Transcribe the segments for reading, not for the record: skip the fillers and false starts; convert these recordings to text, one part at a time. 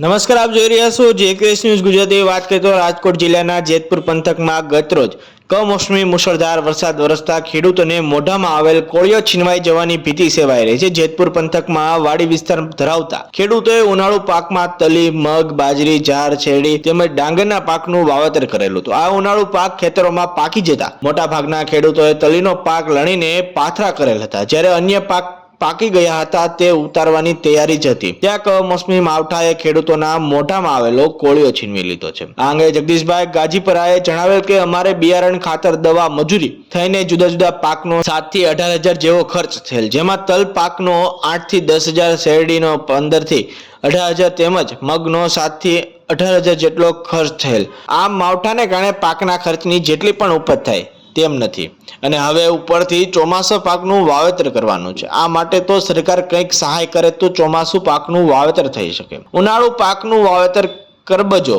નમસ્કાર, આપ જોઈ રહ્યા છો જેકેએસ ન્યૂઝ ગુજરાતી। વાત કરીએ તો રાજકોટ જિલ્લાના જેતપુર પંથકમાં ગતરોજ કમોસમી મુશળધાર વરસાદ વરસતા ખેડૂતોને મોઢામાં આવેલ કોળિયો છીનવાઈ જવાની ભીતિ સેવાઈ રહી છે। જેતપુર પંથકમાં વાડી વિસ્તાર ધરાવતા ખેડૂતોએ ઉનાળુ પાકમાં તલી, મગ, બાજરી, જાર, શેરડી તેમજ ડાંગરના પાકનું વાવેતર કરેલું હતું। આ ઉનાળુ પાક ખેતરોમાં પાકી જતા મોટાભાગના ખેડૂતોએ તલીનો પાક લણીને પાથરા કરેલ હતા, જ્યારે અન્ય પાક પાકી ગયા હતા તે ઉતારવાની તૈયારી જ હતી ત્યાં કમોસમી માવઠાએ ખેડૂતોના મોઢામાં આવેલો કોળિયો છીનવી લીધો છે। આ અંગે જગદીશભાઈ ગાજીપરાએ જણાવેલ કે અમારે બિયારણ, ખાતર, દવા, મજૂરી થઈને જુદા જુદા પાકનો 7 થી 18,000 જેવો ખર્ચ થયેલ, જેમાં તલ પાકનો 8 થી 10,000, શેરડીનો 15 થી 18,000 તેમજ મગનો 7 થી 18,000 જેટલો ખર્ચ થયેલ। આમ માવઠાને કારણે પાકના ખર્ચની જેટલી પણ ઉપજ થાય તેમ નથી અને હવે ઉપરથી ચોમાસા પાકનું વાવેતર કરવાનું છે। આ માટે તો સરકાર કંઈક સહાય કરે તો ચોમાસું પાકનું વાવેતર થઈ શકે। ઉનાળુ પાકનું વાવેતર કરબજો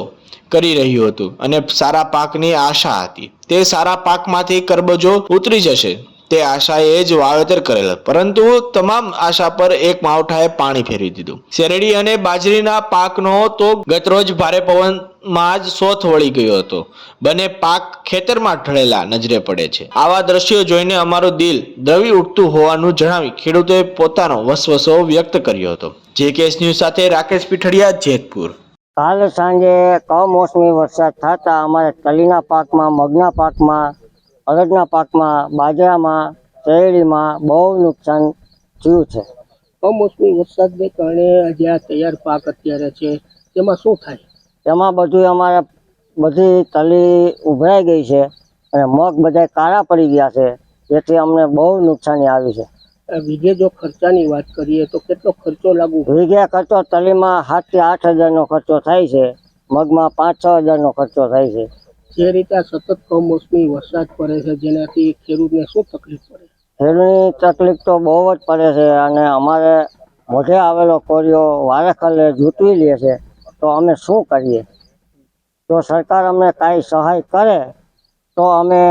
કરી રહ્યું હતું અને સારા પાકની આશા હતી, તે સારા પાકમાંથી કરબજો ઉતરી જશે તે આશાએ જ વાવેતર કરેલ, પરંતુ તમામ આશા પર એક માવઠાએ પાણી ફેરવી દીધું। શેરડી અને બાજરીના પાકનો તો ગતરોજ ભારે પવનમાં જ સોથ વળી ગયો હતો, બંને પાક ખેતરમાં ઢળેલા નજરે પડે છે। આવા દ્રશ્યો જોઈને અમારું દિલ દ્રવી ઉઠતું હોવાનું જણાવી ખેડૂતોએ પોતાનો વસવસો વ્યક્ત કર્યો હતો। જેકેએસ ન્યૂઝ સાથે રાકેશ પીઠડિયા, જેતપુર। કાલ સાંજે કમોસમી વરસાદ થતા અમારે તલીના પાકમાં, મગના પાકમાં, અડદના પાકમાં, બાજરામાં, શેરડીમાં બહુ નુકસાન થયું છે। કમોસમી વરસાદને કારણે આજે આ તૈયાર પાક અત્યારે છે તેમાં શું થાય? એમાં બધું અમારે બધી તલી ઉભરાઈ ગઈ છે અને મગ બધા કાળા પડી ગયા છે, જેથી અમને બહુ નુકસાની આવી છે। વીઘે જો ખર્ચાની વાત કરીએ તો કેટલો ખર્ચો લાગુ? વીઘે ખર્ચો તલીમાં 7 થી 8,000નો ખર્ચો થાય છે, મગમાં 5-6 હજારનો ખર્ચો થાય છે। જે રીતે સતત કમોસમી વરસાદ પડે છે જેનાથી ખેડૂતને શું તકલીફ પડે? ખેડૂતની તકલીફ તો બહુ જ પડે છે અને અમારે મોઢે આવેલો કોળિયો વારે ઘડીએ જૂટવી લે છે, તો અમે શું કરીએ? તો સરકાર અમને કાંઈ સહાય કરે તો અમે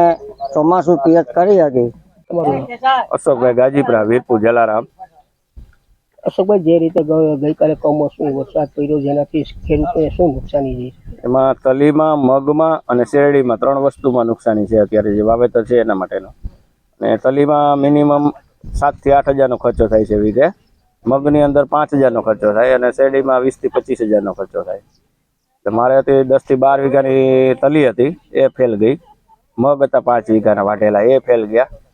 ચોમાસું પિયત કરી શકીએ। અશોકભાઈ ગાજીપરા, વીરપુર, જલારામ। અશોકભાઈ, જે રીતે ગઈકાલે કમોસમી વરસાદ પડ્યો જેનાથી ખેડૂતોને શું નુકસાની થઈ? એમાં તલીમાં, મગમાં અને શેરડીમાં 3 વસ્તુમાં નુકસાની છે અત્યારે જે વાવેતર છે એના માટેનો। અને તલીમાં મિનિમમ 7 થી 8,000નો ખર્ચો થાય છે વીઘે, મગની અંદર 5,000નો ખર્ચો થાય અને શેરડીમાં 20 થી 25,000નો ખર્ચો થાય। એટલે મારે હતી 10 થી 12 વીઘાની તલી હતી, એ ફેલ ગઈ। મગ હતા 5 વીઘાના વાટેલા, એ ફેલ ગયા।